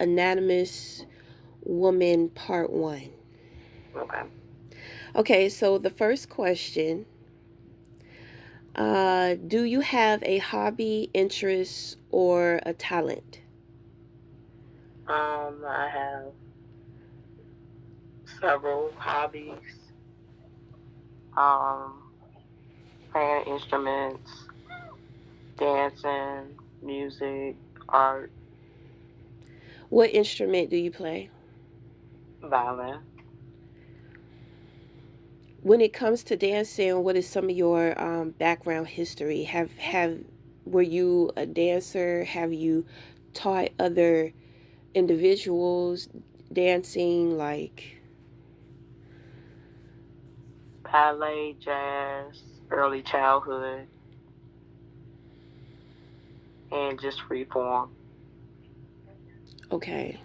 Anonymous Woman Part 1. Okay. Okay, so the first question, do you have a hobby, interest, or a talent? I have several hobbies. Um, Playing instruments, dancing, music, art, What instrument do you play? violin. When it comes to dancing, what is some of your background history? Were you a dancer? Have you taught other individuals dancing? Like, Ballet, jazz, early childhood, and just free form. okay,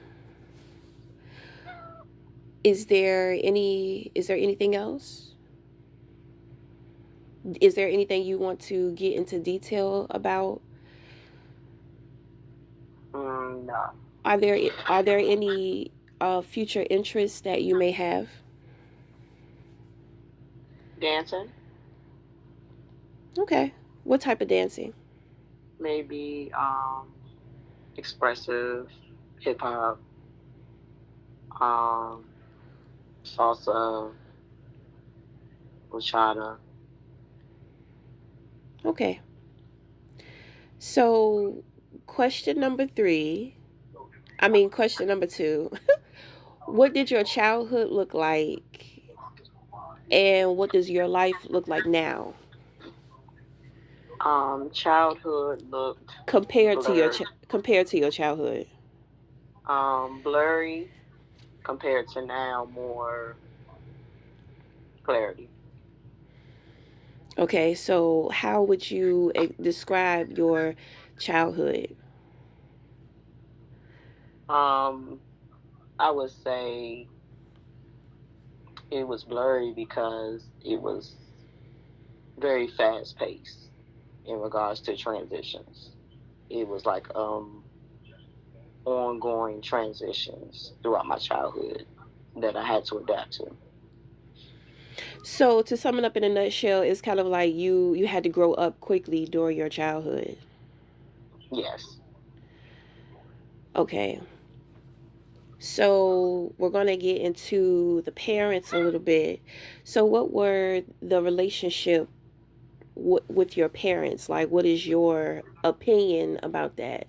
is there anything else? Is there anything you want to get into detail about? No. Are there any future interests that you may have? Dancing, Okay, what type of dancing? maybe expressive, hip hop, um, salsa, bachata. Okay, so question number two. What did your childhood look like, and what does your life look like now Childhood looked compared to blurred, your childhood? blurry compared to now, more clarity. Okay, so how would you describe your childhood? Um, I would say it was blurry because it was very fast paced in regards to transitions. It was like ongoing transitions throughout my childhood that I had to adapt to. So to sum it up in a nutshell, it's kind of like you had to grow up quickly during your childhood. Yes. Okay. So we're going to get into the parents a little bit. So what were the relationship with your parents? Like, what is your opinion about that?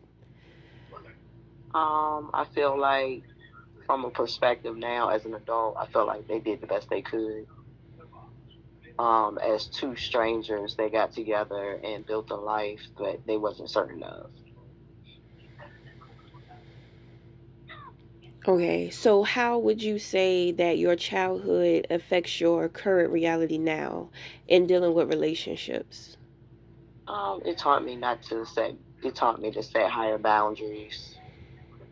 I feel like from a perspective now as an adult, I feel like they did the best they could. As two strangers, they got together and built a life that they wasn't certain of. Okay, so how would you say that your childhood affects your current reality now in dealing with relationships? It taught me not to set. It taught me to set higher boundaries.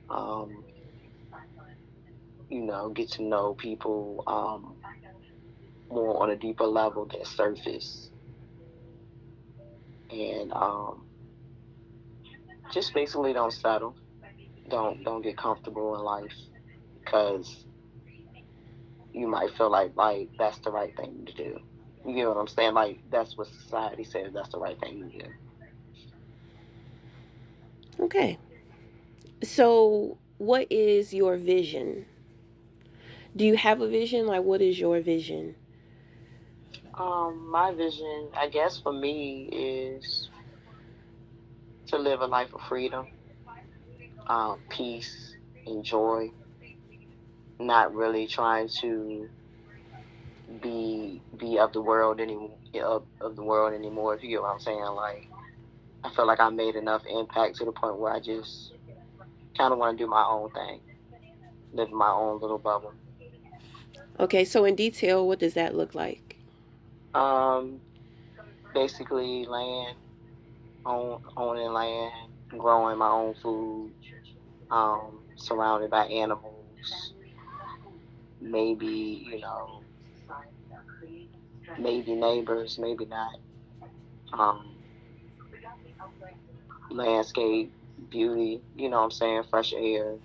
Um, get to know people more on a deeper level than surface, and just basically don't settle. Don't get comfortable in life because you might feel like that's the right thing to do. You get what I'm saying? Like that's what society says that's the right thing to do. Okay. So, what is your vision? Do you have a vision? Like, what is your vision? My vision, I guess, for me is to live a life of freedom, peace, and joy. Not really trying to be of the world of the world anymore. If you get what I'm saying, like I feel like I made enough impact to the point where I just kind of want to do my own thing, live in my own little bubble. Okay, so in detail, what does that look like? Um, Basically, owning land, growing my own food, surrounded by animals. Maybe maybe neighbors, maybe not. Um, Landscape, beauty. You know what I'm saying? Fresh air.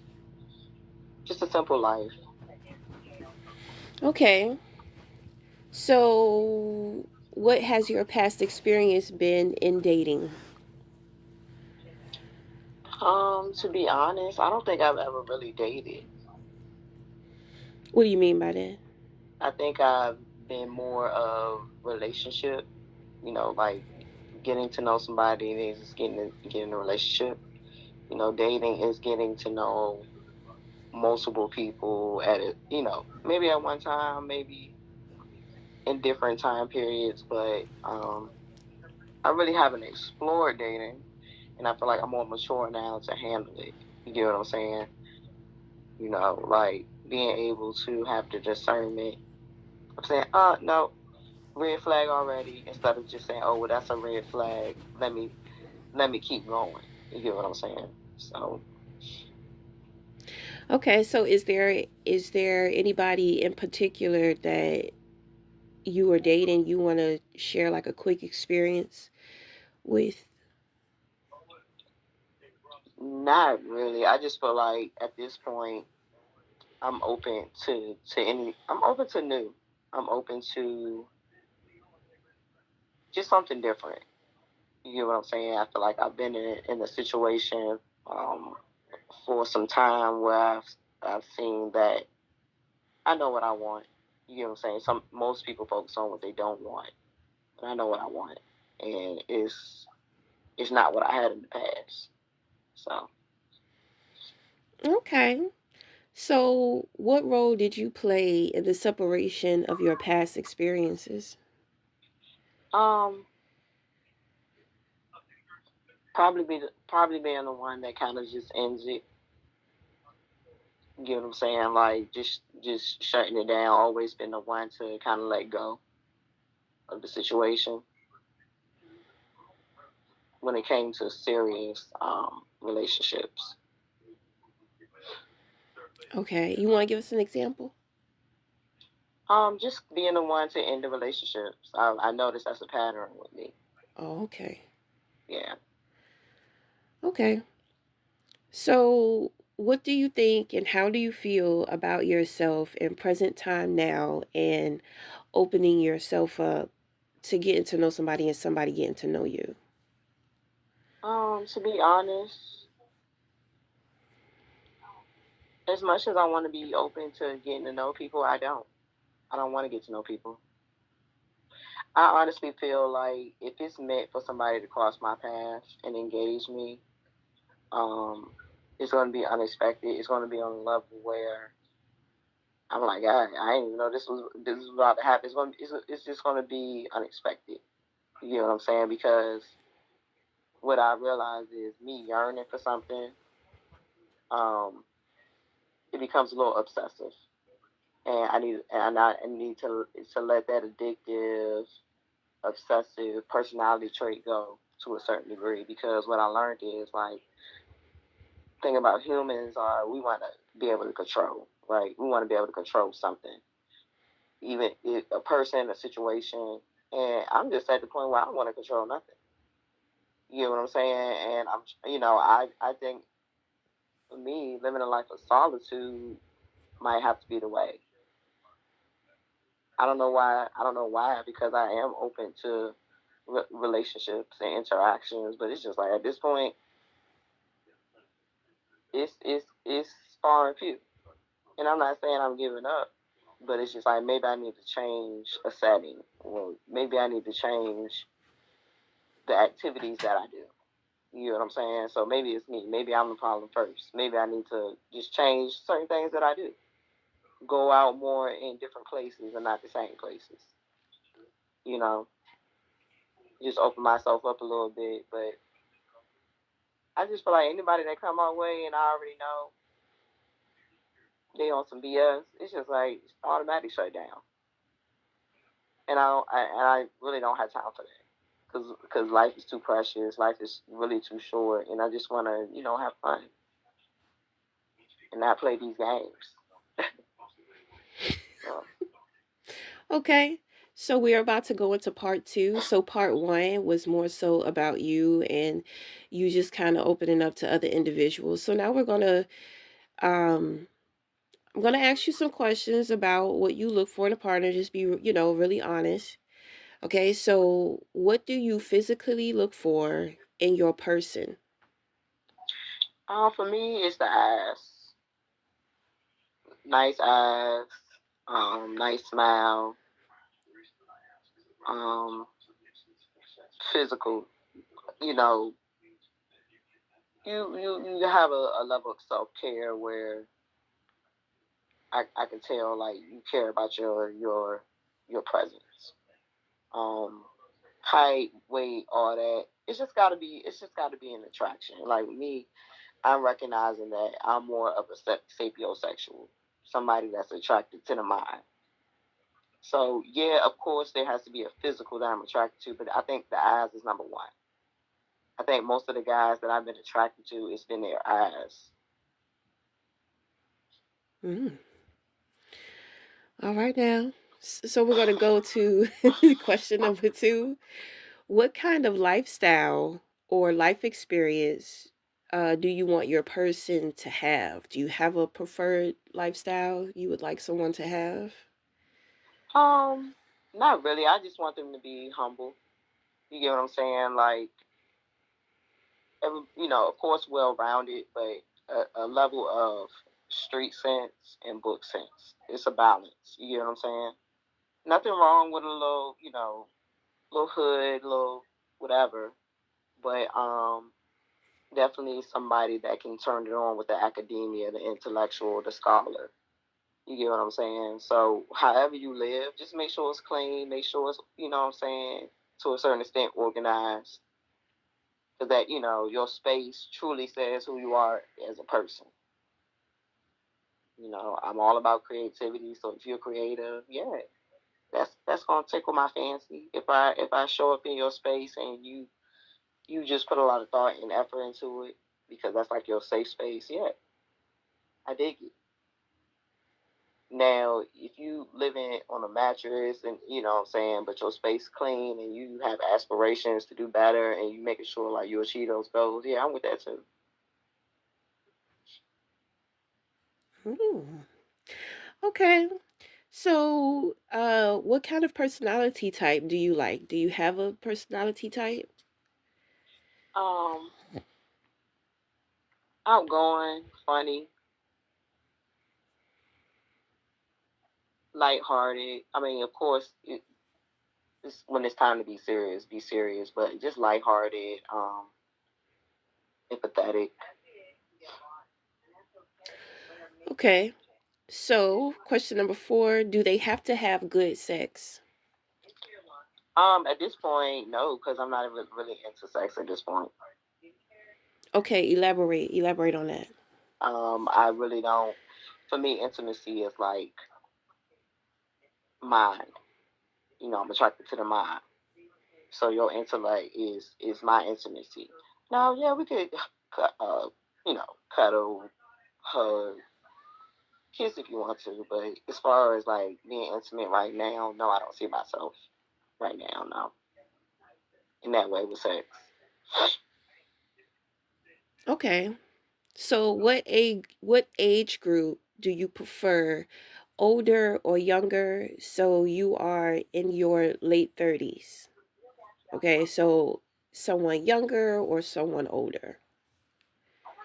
Just a simple life. Okay. So, what has your past experience been in dating? To be honest, I don't think I've ever really dated. What do you mean by that? I think I've been more of relationship, like getting to know somebody and then just getting a relationship. Dating is getting to know multiple people at it, maybe at one time, maybe in different time periods, but I really haven't explored dating, and I feel like I'm more mature now to handle it. You get what I'm saying? Like being able to have the discernment of saying, no, red flag already, instead of just saying, oh, well, that's a red flag. Let me keep going. You get what I'm saying? So, Okay, so is there anybody in particular that you are dating you want to share like a quick experience with? not really. I just feel like at this point, I'm open to any. I'm open to new. I'm open to just something different. You get what I'm saying? I feel like I've been in a situation um, for some time where I've seen that I know what I want. You get what I'm saying? Most people focus on what they don't want, but I know what I want, and it's not what I had in the past. So, Okay. So, what role did you play in the separation of your past experiences? um, probably being the one that kind of just ends it. You get what I'm saying? Like just shutting it down. Always been the one to kind of let go of the situation when it came to serious relationships. Okay. You want to give us an example? Just being the one to end the relationships. I noticed that's a pattern with me. Oh, okay. Yeah. Okay. So, what do you think and how do you feel about yourself in present time now and opening yourself up to getting to know somebody and somebody getting to know you? To be honest, as much as I want to be open to getting to know people, I don't. I don't want to get to know people. I honestly feel like if it's meant for somebody to cross my path and engage me, um, it's going to be unexpected. It's going to be on a level where I'm like, I didn't even know this was about to happen. It's just going to be unexpected. You know what I'm saying? Because what I realize is me yearning for something, um, it becomes a little obsessive, and I need to let that addictive, obsessive personality trait go to a certain degree. Because what I learned is like thing about humans are we want to be able to control, right? We want to be able to control something, even if a person, a situation. And I'm just at the point where I don't want to control nothing. You know what I'm saying? And I think for me, living a life of solitude might have to be the way. I don't know why. I don't know why because I am open to relationships and interactions, but it's just like at this point, it's far and few. And I'm not saying I'm giving up, but it's just like maybe I need to change a setting, or maybe I need to change the activities that I do. You know what I'm saying? So maybe it's me. Maybe I'm the problem first. Maybe I need to just change certain things that I do. Go out more in different places and not the same places. You know, just open myself up a little bit. But I just feel like anybody that come my way and I already know they on some BS, it's just like it's automatic shut down. And I really don't have time for that because life is too precious. Life is really too short, and I just want to have fun and not play these games. So, Okay. So we're about to go into part two. So part one was more so about you and you just kind of opening up to other individuals. So now we're gonna um I'm going to ask you some questions about what you look for in a partner. Just be, really honest. Okay, so what do you physically look for in your person? For me, it's the eyes. Nice eyes, nice smile, um, physical. You know, you have a level of self care where I can tell like you care about your presence. Um, height, weight, all that. It's just gotta be an attraction. Like me, I'm recognizing that I'm more of a sapiosexual, somebody that's attracted to the mind. So yeah, of course there has to be a physical that I'm attracted to, but I think the eyes is number one. I think most of the guys that I've been attracted to, it's been their eyes. Mm. All right, now. So we're going to go to question number two. What kind of lifestyle or life experience do you want your person to have? Do you have a preferred lifestyle you would like someone to have? Um, Not really. I just want them to be humble. You get what I'm saying? Like, of course, well rounded, but a level of street sense and book sense. It's a balance. You get what I'm saying? Nothing wrong with a little, little hood, little whatever, but definitely somebody that can turn it on with the academia, the intellectual, the scholar. You get what I'm saying? So, however you live, just make sure it's clean, make sure it's, what I'm saying, to a certain extent organized, so that, your space truly says who you are as a person. I'm all about creativity, so if you're creative, yeah, that's gonna tickle my fancy. If I show up in your space and you just put a lot of thought and effort into it because that's like your safe space, yeah, I dig it. Now, if you living on a mattress and what I'm saying, but your space clean and you have aspirations to do better and you making sure like you achieve those goals, yeah, I'm with that too. Hmm. Okay. So, what kind of personality type do you like? Do you have a personality type? Um, Outgoing, funny, lighthearted. I mean, of course, when it's time to be serious, be serious, but just lighthearted, empathetic. Okay. So, question number four, do they have to have good sex? At this point, no, because I'm not even really into sex at this point. Okay, elaborate on that. I really don't. For me, intimacy is like mind. I'm attracted to the mind. So your intellect is my intimacy. Now, yeah, we could, cuddle, hug, kiss if you want to, but as far as like being intimate right now, no, I don't see myself right now, no, in that way with sex. Okay. So, what age group do you prefer? Older or younger? So, you are in your late 30s. Okay, so someone younger or someone older?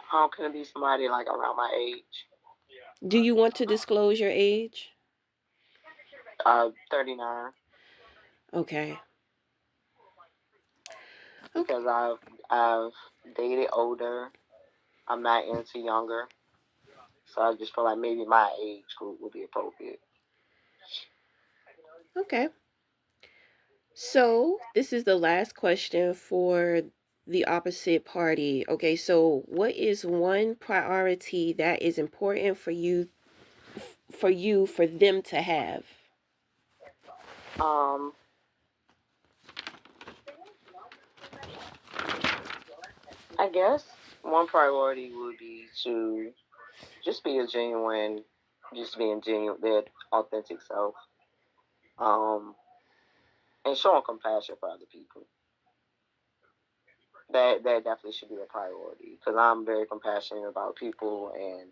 How can it be somebody like around my age? Do you want to disclose your age? 39, Okay. Okay. because I've dated older. I'm not into younger, so I just feel like maybe my age group would be appropriate. Okay. So, this is the last question for the opposite party. Okay, so what is one priority that is important for them to have? Um, I guess one priority would be to just be a genuine, just being genuine, their authentic self, um, and showing compassion for other people. That definitely should be a priority because I'm very compassionate about people, and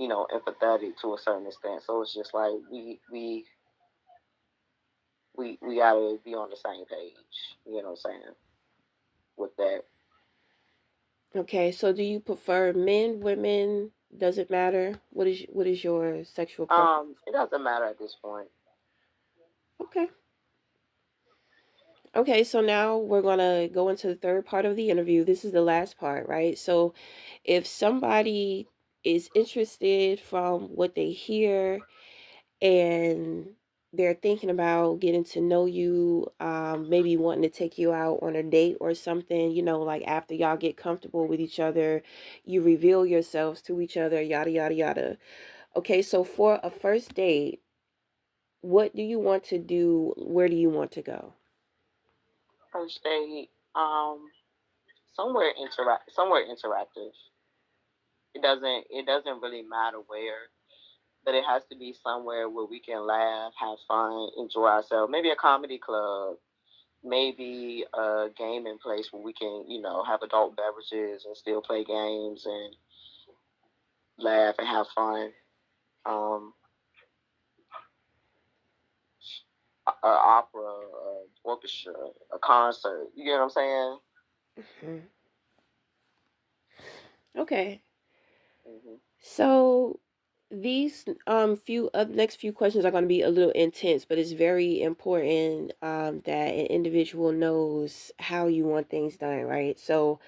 empathetic to a certain extent. So it's just like we gotta be on the same page. You know what I'm saying? With that. Okay, so do you prefer men, women? Does it matter? What is your sexual preference? It doesn't matter at this point. Okay. Okay, so now we're gonna go into the third part of the interview. This is the last part, right? So if somebody is interested from what they hear and they're thinking about getting to know you, maybe wanting to take you out on a date or something, like after y'all get comfortable with each other, you reveal yourselves to each other, yada, yada, yada. Okay, so for a first date, what do you want to do? Where do you want to go? First date, somewhere interactive. It doesn't really matter where, but it has to be somewhere where we can laugh, have fun, enjoy ourselves. Maybe a comedy club, maybe a gaming place where we can, have adult beverages and still play games and laugh and have fun. Um, a opera, a orchestra, a concert. You get what I'm saying? Mhm. Okay. Hmm. So these few next few questions are going to be a little intense, but it's very important that an individual knows how you want things done, right? So,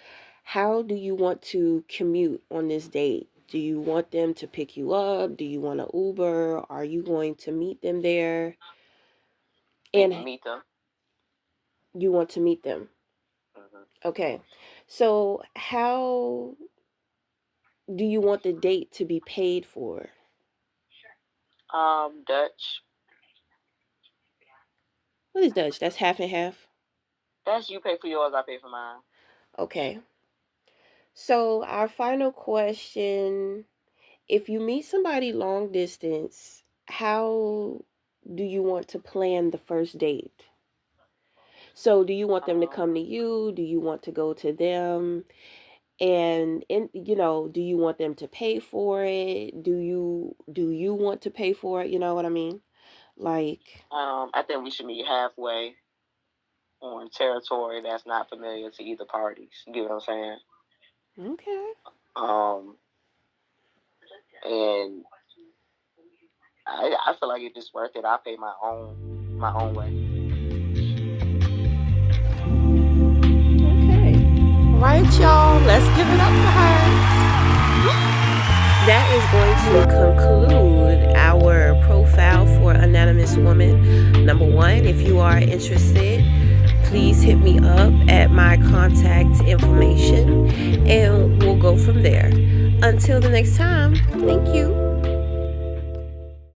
how do you want to commute on this date? Do you want them to pick you up? Do you want to Uber? Are you going to meet them there? And Meet them. you want to meet them. Hmm. Okay. So, how do you want the date to be paid for? Dutch. What is Dutch? That's half and half. That's you pay for yours, I pay for mine. Okay. So, our final question, if you meet somebody long distance, how do you want to plan the first date? So, do you want them to Um, come to you? Do you want to go to them? And do you want them to pay for it? Do you want to pay for it? You know what I mean? Like, I think we should meet halfway on territory that's not familiar to either parties. You get what I'm saying? okay. Um, and I feel like it's just worth it. I pay my own way. Okay. All right, y'all. Let's give it up for her. That is going to conclude our profile for Anonymous Woman. Number one, if you are interested, please hit me up at my contact information and we'll go from there. Until the next time, thank you.